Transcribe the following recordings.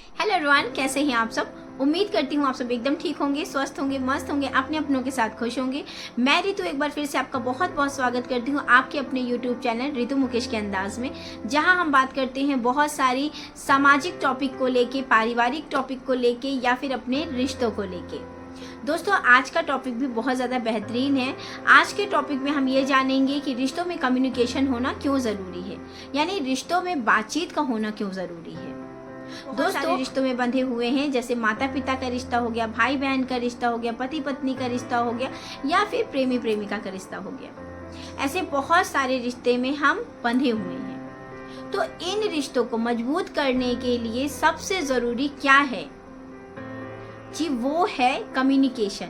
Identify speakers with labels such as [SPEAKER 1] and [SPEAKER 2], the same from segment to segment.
[SPEAKER 1] Hello everyone, कैसे हैं आप सब। उम्मीद करती हूँ आप सब एकदम ठीक होंगे, स्वस्थ होंगे, मस्त होंगे, अपने अपनों के साथ खुश होंगे। मैं रितु एक बार फिर से आपका बहुत बहुत स्वागत करती हूँ आपके अपने यूट्यूब चैनल रितु मुकेश के अंदाज में, जहाँ हम बात करते हैं बहुत सारी सामाजिक टॉपिक को लेके, पारिवारिक टॉपिक को लेके या फिर अपने रिश्तों को लेके। दोस्तों, आज का टॉपिक भी बहुत ज़्यादा बेहतरीन है। आज के टॉपिक में हम ये जानेंगे कि रिश्तों में कम्युनिकेशन होना क्यों ज़रूरी है, यानी रिश्तों में बातचीत का होना क्यों ज़रूरी है। दोस्तों, रिश्तों में बंधे हुए हैं, जैसे माता पिता का रिश्ता हो गया, भाई बहन का रिश्ता हो गया, पति पत्नी का रिश्ता हो गया, या फिर प्रेमी प्रेमिका का रिश्ता हो गया। ऐसे बहुत सारे रिश्ते में हम बंधे हुए हैं। तो इन रिश्तों को मजबूत करने के लिए सबसे जरूरी क्या है जी, वो है कम्युनिकेशन।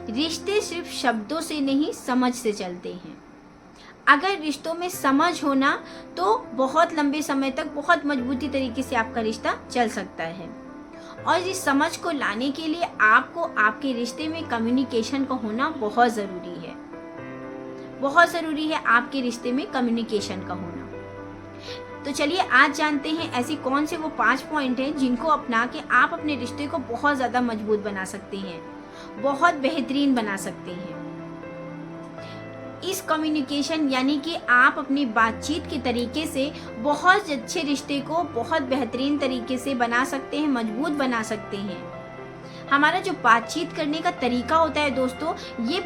[SPEAKER 1] रिश्ते सिर्फ शब्दों से नहीं, समझ से चलते हैं। अगर रिश्तों में समझ होना तो बहुत लंबे समय तक बहुत मजबूती तरीके से आपका रिश्ता चल सकता है। और इस समझ को लाने के लिए आपको आपके रिश्ते में कम्युनिकेशन का होना बहुत ज़रूरी है। बहुत ज़रूरी है आपके रिश्ते में कम्युनिकेशन का होना। तो चलिए आज जानते हैं ऐसी कौन से वो 5 पॉइंट हैं जिनको अपना के आप अपने रिश्ते को बहुत ज़्यादा मजबूत बना सकते हैं, बहुत बेहतरीन बना सकते हैं। इस कम्युनिकेशन यानी कि आप अपनी बातचीत के तरीके से बहुत अच्छे रिश्ते को बहुत बेहतरीन तरीके से बना सकते हैं, मजबूत बना सकते हैं। हमारा जो बातचीत करने का तरीका होता है दोस्तों, ये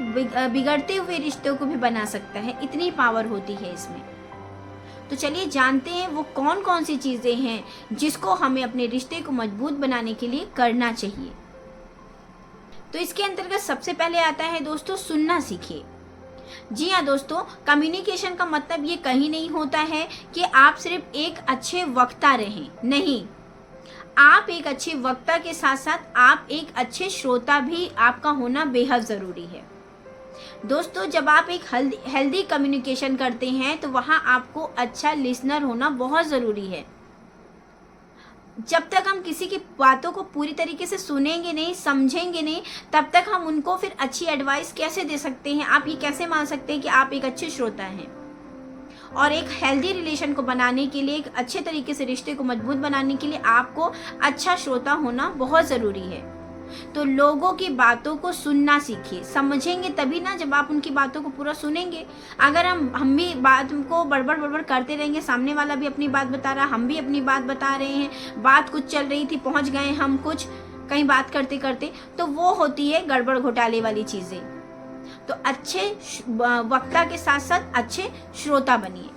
[SPEAKER 1] बिगड़ते हुए रिश्तों को भी बना सकता है, इतनी पावर होती है इसमें। तो चलिए जानते हैं वो कौन कौन सी चीज़ें हैं जिसको हमें अपने रिश्ते को मजबूत बनाने के लिए करना चाहिए। तो इसके अंतर्गत सबसे पहले आता है दोस्तों, सुनना सीखिए। जी हाँ दोस्तों, कम्युनिकेशन का मतलब ये कहीं नहीं होता है कि आप सिर्फ एक अच्छे वक्ता रहें, नहीं। आप एक अच्छे वक्ता के साथ साथ आप एक अच्छे श्रोता भी आपका होना बेहद ज़रूरी है। दोस्तों, जब आप एक हेल्दी कम्युनिकेशन करते हैं तो वहाँ आपको अच्छा लिसनर होना बहुत ज़रूरी है। जब तक हम किसी की बातों को पूरी तरीके से सुनेंगे नहीं, समझेंगे नहीं, तब तक हम उनको फिर अच्छी एडवाइस कैसे दे सकते हैं। आप ये कैसे मान सकते हैं कि आप एक अच्छे श्रोता हैं। और एक हेल्दी रिलेशन को बनाने के लिए, एक अच्छे तरीके से रिश्ते को मजबूत बनाने के लिए आपको अच्छा श्रोता होना बहुत ज़रूरी है। तो लोगों की बातों को सुनना सीखिए। समझेंगे तभी ना जब आप उनकी बातों को पूरा सुनेंगे। अगर हम भी बात को बड़बड़ बड़बड़ करते रहेंगे, सामने वाला भी अपनी बात बता रहा, हम भी अपनी बात बता रहे हैं, बात कुछ चल रही थी, पहुंच गए हम कुछ कहीं बात करते करते, तो वो होती है गड़बड़ घोटाले वाली चीज़ें। तो अच्छे वक्ता के साथ साथ अच्छे श्रोता बनिए,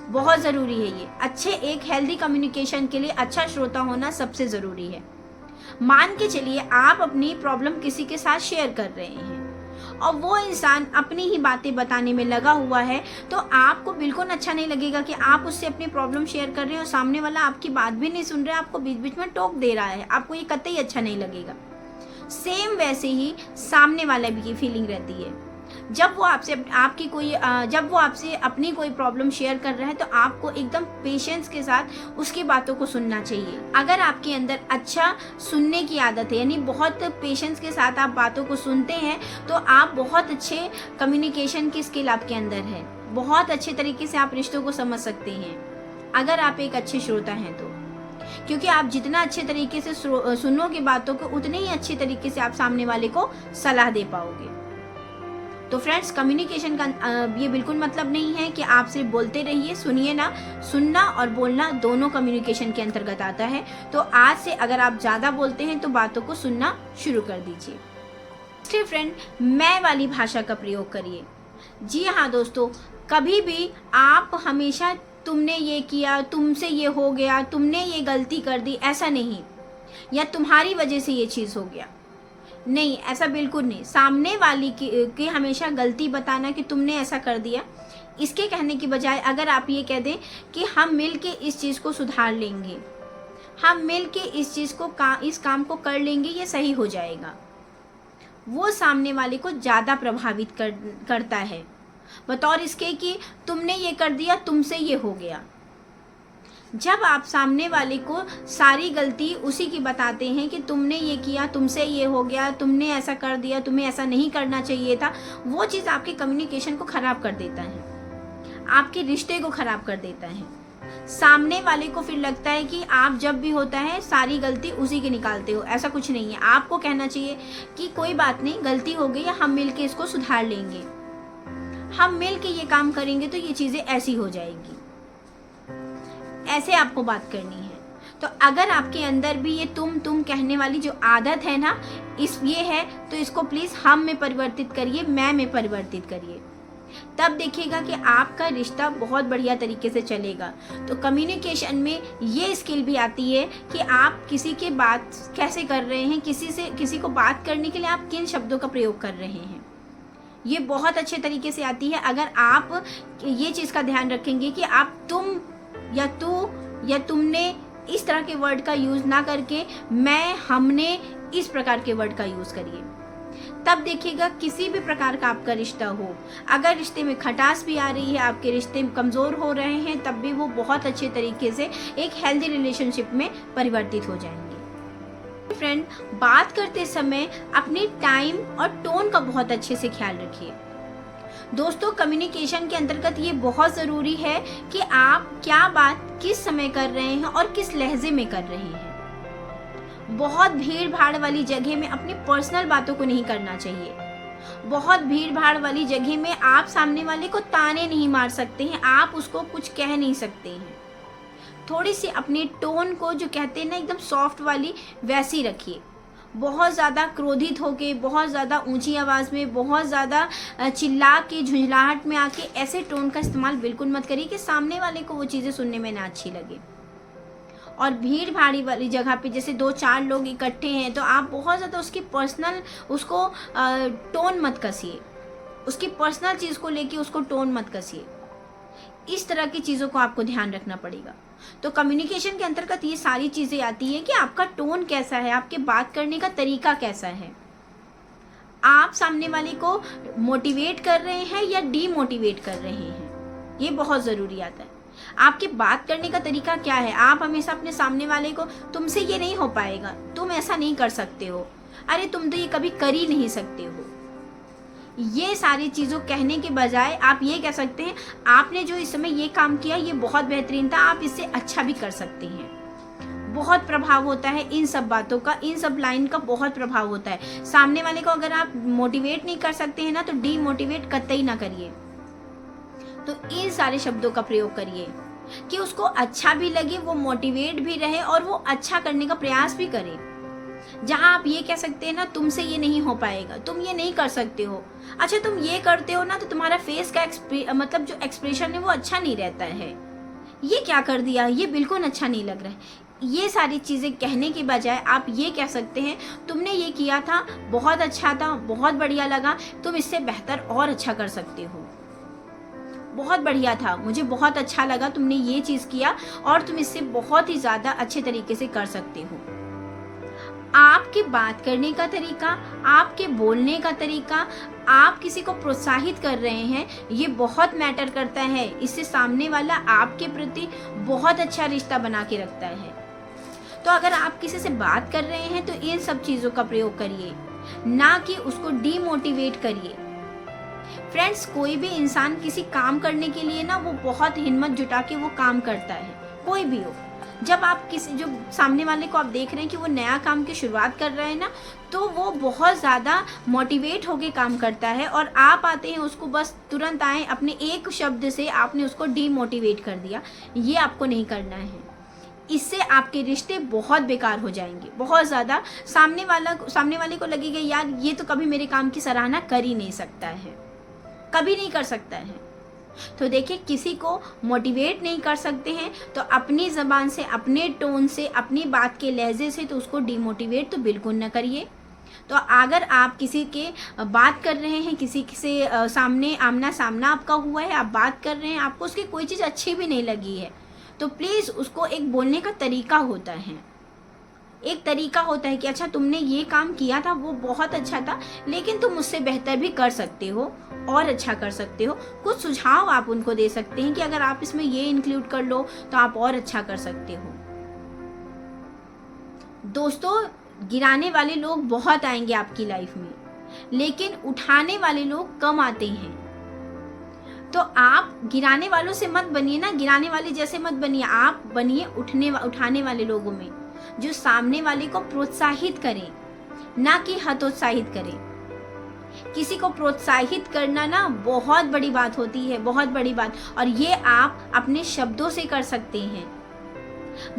[SPEAKER 1] बहुत ज़रूरी है ये। अच्छे एक हेल्दी कम्युनिकेशन के लिए अच्छा श्रोता होना सबसे ज़रूरी है। मान के चलिए आप अपनी प्रॉब्लम किसी के साथ शेयर कर रहे हैं और वो इंसान अपनी ही बातें बताने में लगा हुआ है, तो आपको बिल्कुल अच्छा नहीं लगेगा कि आप उससे अपनी प्रॉब्लम शेयर कर रहे हैं और सामने वाला आपकी बात भी नहीं सुन रहा है, आपको बीच बीच में टोक दे रहा है। आपको ये कतई अच्छा नहीं लगेगा। सेम वैसे ही सामने वाले की फीलिंग रहती है। जब वो आपसे अपनी कोई प्रॉब्लम शेयर कर रहा है तो आपको एकदम पेशेंस के साथ उसकी बातों को सुनना चाहिए। अगर आपके अंदर अच्छा सुनने की आदत है, यानी बहुत पेशेंस के साथ आप बातों को सुनते हैं, तो आप बहुत अच्छे कम्युनिकेशन की स्किल आपके अंदर है। बहुत अच्छे तरीके से आप रिश्तों को समझ सकते हैं अगर आप एक अच्छे श्रोता हैं तो। क्योंकि आप जितना अच्छे तरीके से सुनोगे बातों को, उतने ही अच्छे तरीके से आप सामने वाले को सलाह दे पाओगे। तो फ्रेंड्स, कम्युनिकेशन का ये बिल्कुल मतलब नहीं है कि आप सिर्फ बोलते रहिए, सुनिए ना। सुनना और बोलना दोनों कम्युनिकेशन के अंतर्गत आता है। तो आज से अगर आप ज़्यादा बोलते हैं तो बातों को सुनना शुरू कर दीजिए। इसलिए फ्रेंड, मैं वाली भाषा का प्रयोग करिए। जी हाँ दोस्तों, कभी भी आप हमेशा तुमने ये किया, तुमसे ये हो गया, तुमने ये गलती कर दी, ऐसा नहीं, या तुम्हारी वजह से ये चीज़ हो गया, नहीं, ऐसा बिल्कुल नहीं। सामने वाली की हमेशा गलती बताना कि तुमने ऐसा कर दिया, इसके कहने की बजाय अगर आप ये कह दें कि हम मिल के इस चीज़ को सुधार लेंगे, हम मिल के इस चीज़ को इस काम को कर लेंगे, ये सही हो जाएगा, वो सामने वाले को ज़्यादा प्रभावित करता है, बतौर इसके कि तुमने ये कर दिया, तुमसे ये हो गया। जब आप सामने वाले को सारी गलती उसी की बताते हैं कि तुमने ये किया, तुमसे ये हो गया, तुमने ऐसा कर दिया, तुम्हें ऐसा नहीं करना चाहिए था, वो चीज़ आपके कम्युनिकेशन को ख़राब कर देता है, आपके रिश्ते को ख़राब कर देता है। सामने वाले को फिर लगता है कि आप जब भी होता है सारी गलती उसी की निकालते हो। ऐसा कुछ नहीं है। आपको कहना चाहिए कि कोई बात नहीं, गलती हो गई, हम मिल के इसको सुधार लेंगे, हम मिल के ये काम करेंगे तो ये चीज़ें ऐसी हो जाएगी। ऐसे आपको बात करनी है। तो अगर आपके अंदर भी ये तुम कहने वाली जो आदत है ना, ये है, तो इसको प्लीज़ हम में परिवर्तित करिए, मैं में परिवर्तित करिए। तब देखिएगा कि आपका रिश्ता बहुत बढ़िया तरीके से चलेगा। तो कम्युनिकेशन में ये स्किल भी आती है कि आप किसी के बात कैसे कर रहे हैं, किसी को बात करने के लिए आप किन शब्दों का प्रयोग कर रहे हैं, ये बहुत अच्छे तरीके से आती है। अगर आप ये चीज़ का ध्यान रखेंगे कि आप तुम या तू या तुमने इस तरह के वर्ड का यूज़ ना करके मैं, हमने, इस प्रकार के वर्ड का यूज़ करिए। तब देखिएगा किसी भी प्रकार का आपका रिश्ता हो, अगर रिश्ते में खटास भी आ रही है, आपके रिश्ते कमज़ोर हो रहे हैं, तब भी वो बहुत अच्छे तरीके से एक हेल्दी रिलेशनशिप में परिवर्तित हो जाएंगे। फ्रेंड, बात करते समय अपने टाइम और टोन का बहुत अच्छे से ख्याल रखिए। दोस्तों, कम्युनिकेशन के अंतर्गत ये बहुत ज़रूरी है कि आप क्या बात किस समय कर रहे हैं और किस लहजे में कर रहे हैं। बहुत भीड़ भाड़ वाली जगह में अपनी पर्सनल बातों को नहीं करना चाहिए। बहुत भीड़ भाड़ वाली जगह में आप सामने वाले को ताने नहीं मार सकते हैं, आप उसको कुछ कह नहीं सकते हैं। थोड़ी सी अपने टोन को, जो कहते हैं ना एकदम सॉफ्ट वाली, वैसी रखिए। बहुत ज़्यादा क्रोधित होके, बहुत ज़्यादा ऊंची आवाज़ में, बहुत ज़्यादा चिल्ला के, झुंझलाहट में आके ऐसे टोन का इस्तेमाल बिल्कुल मत करिए कि सामने वाले को वो चीज़ें सुनने में ना अच्छी लगे। और भीड़ भाड़ी वाली जगह पे जैसे 2-4 लोग इकट्ठे हैं तो आप बहुत ज़्यादा उसकी पर्सनल उसको टोन मत कसिए, उसकी पर्सनल चीज़ को लेके उसको टोन मत कसिए। इस तरह की चीज़ों को आपको ध्यान रखना पड़ेगा। तो कम्युनिकेशन के अंतर्गत ये सारी चीज़ें आती हैं कि आपका टोन कैसा है, आपके बात करने का तरीका कैसा है, आप सामने वाले को मोटिवेट कर रहे हैं या डीमोटिवेट कर रहे हैं, ये बहुत ज़रूरी आता है। आपके बात करने का तरीका क्या है। आप हमेशा अपने सामने वाले को, तुमसे ये नहीं हो पाएगा, तुम ऐसा नहीं कर सकते हो, अरे तुम तो ये कभी कर ही नहीं सकते हो, ये सारी चीज़ों कहने के बजाय आप ये कह सकते हैं, आपने जो इस समय ये काम किया ये बहुत बेहतरीन था, आप इससे अच्छा भी कर सकते हैं। बहुत प्रभाव होता है इन सब बातों का, इन सब लाइन का बहुत प्रभाव होता है। सामने वाले को अगर आप मोटिवेट नहीं कर सकते हैं ना, तो डीमोटिवेट कतई ना करिए। तो इन सारे शब्दों का प्रयोग करिए कि उसको अच्छा भी लगे, वो मोटिवेट भी रहे और वो अच्छा करने का प्रयास भी करे। जहां आप ये कह सकते हैं ना, तुमसे ये नहीं हो पाएगा, तुम ये नहीं कर सकते हो, अच्छा तुम ये करते हो ना तो तुम्हारा फेस का मतलब जो एक्सप्रेशन है वो अच्छा नहीं रहता है, ये क्या कर दिया, ये बिल्कुल अच्छा नहीं लग रहा है। ये सारी चीज़ें कहने के बजाय आप ये कह सकते हैं, तुमने ये किया था, बहुत अच्छा था, बहुत बढ़िया लगा, तुम इससे बेहतर और अच्छा कर सकते हो, बहुत बढ़िया था, मुझे बहुत अच्छा लगा तुमने ये चीज़ किया और तुम इससे बहुत ही ज़्यादा अच्छे तरीके से कर सकते हो। आपके बात करने का तरीका, आपके बोलने का तरीका, आप किसी को प्रोत्साहित कर रहे हैं, ये बहुत मैटर करता है। इससे सामने वाला आपके प्रति बहुत अच्छा रिश्ता बना के रखता है। तो अगर आप किसी से बात कर रहे हैं तो इन सब चीज़ों का प्रयोग करिए, ना कि उसको डीमोटिवेट करिए। फ्रेंड्स, कोई भी इंसान किसी काम करने के लिए ना वो बहुत हिम्मत जुटा के वो काम करता है, कोई भी हो। जब आप किसी, जो सामने वाले को आप देख रहे हैं कि वो नया काम की शुरुआत कर रहे हैं ना, तो वो बहुत ज़्यादा मोटिवेट होके काम करता है और आप आते हैं उसको बस तुरंत आए, अपने एक शब्द से आपने उसको डीमोटिवेट कर दिया। ये आपको नहीं करना है, इससे आपके रिश्ते बहुत बेकार हो जाएंगे, बहुत ज़्यादा। सामने वाले को लगेगा यार ये तो कभी मेरे काम की सराहना कर ही नहीं सकता है, कभी नहीं कर सकता है। तो देखिए, किसी को मोटिवेट नहीं कर सकते हैं तो अपनी ज़बान से, अपने टोन से, अपनी बात के लहजे से तो उसको डीमोटिवेट तो बिल्कुल ना करिए। तो अगर आप किसी के बात कर रहे हैं, किसी से सामने आमना सामना आपका हुआ है, आप बात कर रहे हैं, आपको उसकी कोई चीज़ अच्छी भी नहीं लगी है, तो प्लीज़ उसको एक बोलने का तरीका होता है, एक तरीका होता है कि अच्छा तुमने ये काम किया था वो बहुत अच्छा था, लेकिन तुम मुझसे बेहतर भी कर सकते हो और अच्छा कर सकते हो। कुछ सुझाव आप उनको दे सकते हैं कि अगर आप इसमें ये इंक्लूड कर लो तो आप और अच्छा कर सकते हो। दोस्तों, गिराने वाले लोग बहुत आएंगे आपकी लाइफ में, लेकिन उठाने वाले लोग कम आते हैं। तो आप गिराने वालों से मत बनिए ना, गिराने वाले जैसे मत बनिए, आप बनिए उठाने वाले लोगों में, जो सामने वाले को प्रोत्साहित करें, ना कि हतोत्साहित करें। किसी को प्रोत्साहित करना ना बहुत बड़ी बात होती है, बहुत बड़ी बात, और ये आप अपने शब्दों से कर सकते हैं।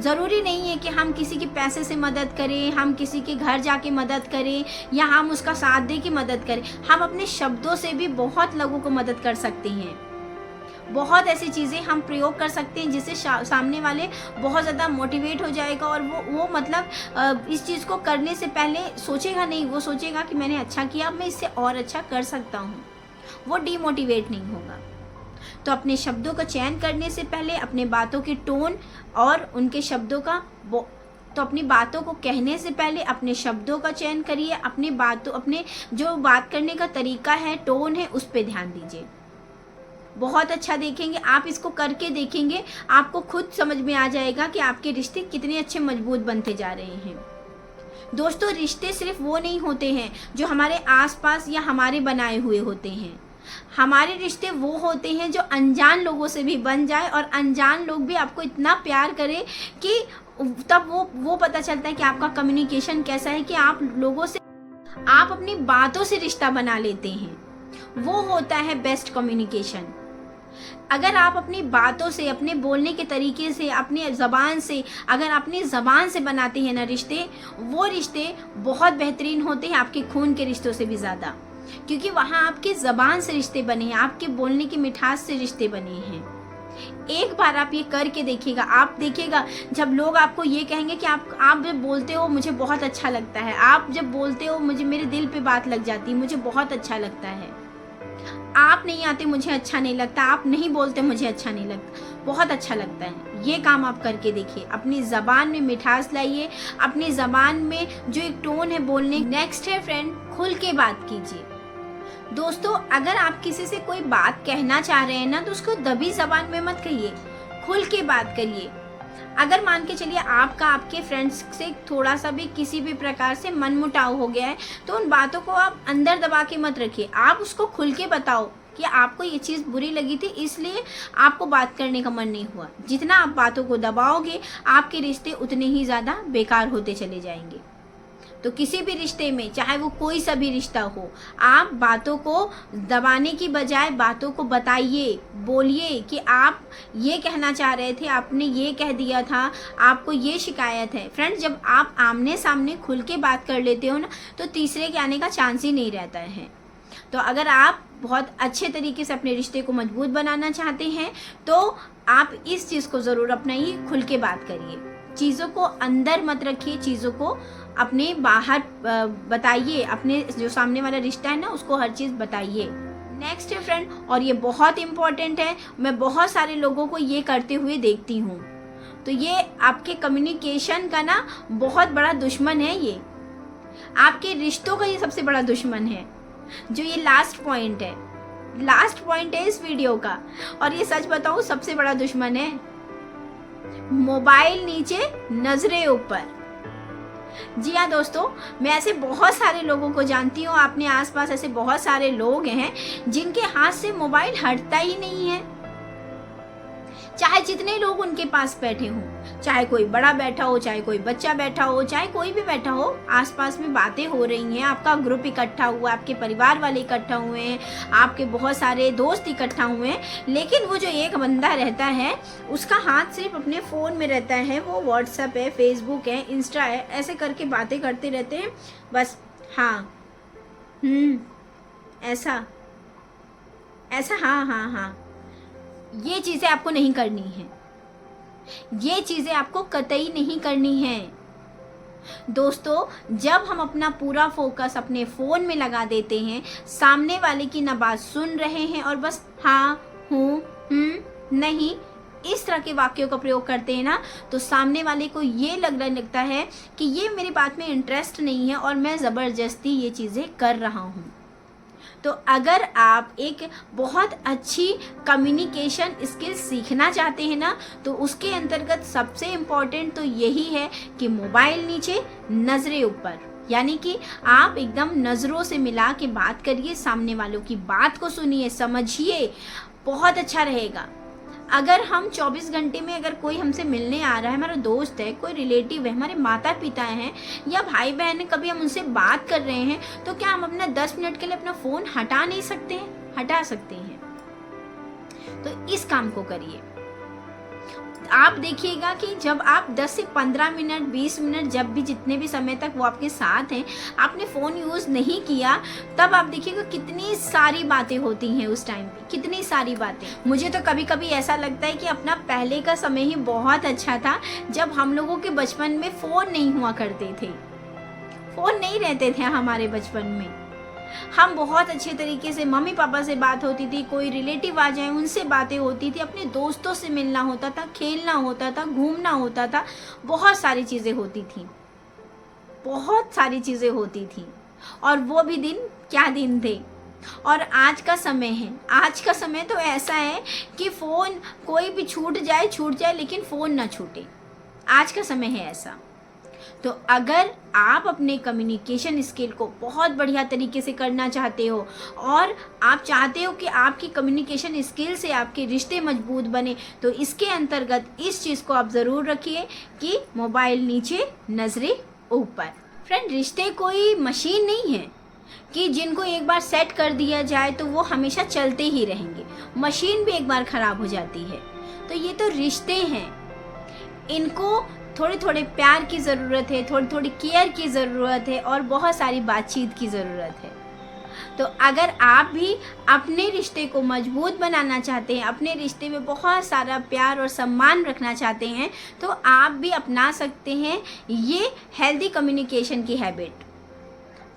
[SPEAKER 1] जरूरी नहीं है कि हम किसी के पैसे से मदद करें, हम किसी के घर जाके मदद करें, या हम उसका साथ दे के मदद करें। हम अपने शब्दों से भी बहुत लोगों को मदद कर सकते हैं। बहुत ऐसी चीज़ें हम प्रयोग कर सकते हैं जिससे सामने वाले बहुत ज़्यादा मोटिवेट हो जाएगा, और वो मतलब इस चीज़ को करने से पहले सोचेगा नहीं, वो सोचेगा कि मैंने अच्छा किया, मैं इससे और अच्छा कर सकता हूँ। वो डीमोटिवेट नहीं होगा। तो अपने शब्दों का चयन करने से पहले अपने बातों की टोन और उनके शब्दों का तो अपनी बातों को कहने से पहले अपने शब्दों का चयन करिए। अपने जो बात करने का तरीका है, टोन है, उस पर ध्यान दीजिए। बहुत अच्छा देखेंगे आप, इसको करके देखेंगे, आपको खुद समझ में आ जाएगा कि आपके रिश्ते कितने अच्छे मजबूत बनते जा रहे हैं। दोस्तों, रिश्ते सिर्फ वो नहीं होते हैं जो हमारे आसपास या हमारे बनाए हुए होते हैं। हमारे रिश्ते वो होते हैं जो अनजान लोगों से भी बन जाए, और अनजान लोग भी आपको इतना प्यार करें कि तब वो पता चलता है कि आपका कम्युनिकेशन कैसा है, कि आप लोगों से आप अपनी बातों से रिश्ता बना लेते हैं। वो होता है बेस्ट कम्युनिकेशन। अगर आप अपनी बातों से, अपने बोलने के तरीके से, अपनी ज़बान से, अगर अपनी ज़बान से बनाते हैं ना रिश्ते, वो रिश्ते बहुत बेहतरीन होते हैं आपके खून के रिश्तों से भी ज़्यादा, क्योंकि वहाँ आपके ज़बान से रिश्ते बने हैं, आपके बोलने की मिठास से रिश्ते बने हैं। एक बार आप ये करके देखिएगा, आप देखिएगा जब लोग आपको ये कहेंगे कि आप जब बोलते हो मुझे बहुत अच्छा लगता है, आप जब बोलते हो मुझे मेरे दिल पे बात लग जाती है, मुझे बहुत अच्छा लगता है। आप नहीं आते मुझे अच्छा नहीं लगता, आप नहीं बोलते मुझे अच्छा नहीं लगता, बहुत अच्छा लगता है। ये काम आप करके देखिए, अपनी ज़बान में मिठास लाइए, अपनी ज़बान में जो एक टोन है बोलने। नेक्स्ट है फ्रेंड, खुल के बात कीजिए। दोस्तों, अगर आप किसी से कोई बात कहना चाह रहे हैं ना, तो उसको दबी ज़बान में मत कहिए, खुल के बात करिए। अगर मान के चलिए आपका आपके फ्रेंड्स से थोड़ा सा भी किसी भी प्रकार से मनमुटाव हो गया है, तो उन बातों को आप अंदर दबा के मत रखिए, आप उसको खुल के बताओ कि आपको ये चीज़ बुरी लगी थी, इसलिए आपको बात करने का मन नहीं हुआ। जितना आप बातों को दबाओगे, आपके रिश्ते उतने ही ज़्यादा बेकार होते चले जाएंगे। तो किसी भी रिश्ते में, चाहे वो कोई सा भी रिश्ता हो, आप बातों को दबाने की बजाय बातों को बताइए, बोलिए कि आप ये कहना चाह रहे थे, आपने ये कह दिया था, आपको ये शिकायत है। फ्रेंड्स, जब आप आमने सामने खुल के बात कर लेते हो ना, तो तीसरे के आने का चांस ही नहीं रहता है। तो अगर आप बहुत अच्छे तरीके से अपने रिश्ते को मजबूत बनाना चाहते हैं, तो आप इस चीज़ को ज़रूर अपनाइए, खुल के बात करिए, चीज़ों को अंदर मत रखिए, चीज़ों को अपने बाहर बताइए, अपने जो सामने वाला रिश्ता है ना, उसको हर चीज़ बताइए। नेक्स्ट है फ्रेंड, और ये बहुत इम्पॉर्टेंट है, मैं बहुत सारे लोगों को ये करते हुए देखती हूँ, तो ये आपके कम्युनिकेशन का ना बहुत बड़ा दुश्मन है। ये आपके रिश्तों का ये सबसे बड़ा दुश्मन है, जो ये लास्ट पॉइंट है इस वीडियो का। और ये सच बताऊँ, सबसे बड़ा दुश्मन है। मोबाइल नीचे, नजरें ऊपर। जी हाँ दोस्तों, मैं ऐसे बहुत सारे लोगों को जानती हूँ, अपने आसपास ऐसे बहुत सारे लोग हैं जिनके हाथ से मोबाइल हटता ही नहीं है। चाहे जितने लोग उनके पास बैठे हों, चाहे कोई बड़ा बैठा हो, चाहे कोई बच्चा बैठा हो, चाहे कोई भी बैठा हो, आसपास में बातें हो रही हैं, आपका ग्रुप इकट्ठा हुआ, आपके परिवार वाले इकट्ठा हुए हैं, आपके बहुत सारे दोस्त इकट्ठा हुए हैं, लेकिन वो जो एक बंदा रहता है, उसका हाथ सिर्फ अपने फ़ोन में रहता है। वो व्हाट्सएप है, फेसबुक है, इंस्टा है, ऐसे करके बातें करते रहते हैं बस। हाँ, ऐसा, हाँ, ये चीज़ें आपको नहीं करनी है, ये चीज़ें आपको कतई नहीं करनी है। दोस्तों, जब हम अपना पूरा फोकस अपने फ़ोन में लगा देते हैं, सामने वाले की ना बात सुन रहे हैं और बस हाँ, हूँ, नहीं, इस तरह के वाक्यों का प्रयोग करते हैं ना, तो सामने वाले को ये लगने लगता है कि ये मेरी बात में इंटरेस्ट नहीं है और मैं ज़बरदस्ती ये चीज़ें कर रहा हूँ। तो अगर आप एक बहुत अच्छी कम्युनिकेशन स्किल सीखना चाहते हैं ना, तो उसके अंतर्गत सबसे इम्पॉर्टेंट तो यही है कि मोबाइल नीचे, नज़रें ऊपर। यानी कि आप एकदम नज़रों से मिला के बात करिए, सामने वालों की बात को सुनिए, समझिए, बहुत अच्छा रहेगा। अगर हम 24 घंटे में अगर कोई हमसे मिलने आ रहा है, हमारा दोस्त है, कोई रिलेटिव है, हमारे माता पिता हैं या भाई बहन है, कभी हम उनसे बात कर रहे हैं, तो क्या हम अपना 10 मिनट के लिए अपना फ़ोन हटा नहीं सकते हैं? हटा सकते हैं। तो इस काम को करिए। आप देखिएगा कि जब आप 10 से 15 मिनट 20 मिनट जब भी जितने भी समय तक वो आपके साथ हैं, आपने फ़ोन यूज़ नहीं किया, तब आप देखिएगा कितनी सारी बातें होती हैं उस टाइम पे, कितनी सारी बातें। मुझे तो कभी कभी ऐसा लगता है कि अपना पहले का समय ही बहुत अच्छा था, जब हम लोगों के बचपन में फ़ोन नहीं हुआ करते थे, फ़ोन नहीं रहते थे हमारे बचपन में। हम बहुत अच्छे तरीके से, मम्मी पापा से बात होती थी, कोई रिलेटिव आ जाए उनसे बातें होती थी, अपने दोस्तों से मिलना होता था, खेलना होता था, घूमना होता था, बहुत सारी चीज़ें होती थी, बहुत सारी चीज़ें होती थी। और वो भी दिन क्या दिन थे। और आज का समय है, आज का समय तो ऐसा है कि फ़ोन कोई भी छूट जाए लेकिन फ़ोन ना छूटे। आज का समय है ऐसा। तो अगर आप अपने कम्युनिकेशन स्किल को बहुत बढ़िया तरीके से करना चाहते हो और आप चाहते हो कि आपकी कम्युनिकेशन स्किल से आपके रिश्ते मजबूत बने, तो इसके अंतर्गत इस चीज़ को आप ज़रूर रखिए कि मोबाइल नीचे, नज़रें ऊपर। फ्रेंड, रिश्ते कोई मशीन नहीं है कि जिनको एक बार सेट कर दिया जाए तो वो हमेशा चलते ही रहेंगे। मशीन भी एक बार ख़राब हो जाती है। तो ये तो रिश्ते हैं, इनको थोड़े थोड़े प्यार की ज़रूरत है, थोड़ी थोड़ी केयर की ज़रूरत है और बहुत सारी बातचीत की ज़रूरत है। तो अगर आप भी अपने रिश्ते को मजबूत बनाना चाहते हैं, अपने रिश्ते में बहुत सारा प्यार और सम्मान रखना चाहते हैं, तो आप भी अपना सकते हैं ये हेल्दी कम्युनिकेशन की हैबिट,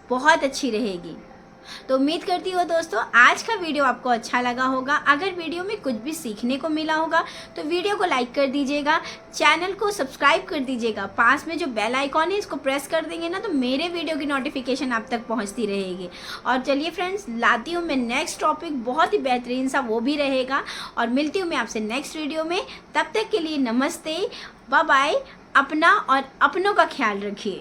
[SPEAKER 1] बहुत अच्छी रहेगी। तो उम्मीद करती हूँ दोस्तों आज का वीडियो आपको अच्छा लगा होगा। अगर वीडियो में कुछ भी सीखने को मिला होगा तो वीडियो को लाइक कर दीजिएगा, चैनल को सब्सक्राइब कर दीजिएगा, पास में जो बेल आइकॉन है इसको प्रेस कर देंगे ना, तो मेरे वीडियो की नोटिफिकेशन आप तक पहुँचती रहेगी। और चलिए फ्रेंड्स, लाती हूँ मैं नेक्स्ट टॉपिक, बहुत ही बेहतरीन सा वो भी रहेगा, और मिलती हूँ मैं आपसे नेक्स्ट वीडियो में। तब तक के लिए नमस्ते, बाय बाय। अपना और अपनों का ख्याल रखिए।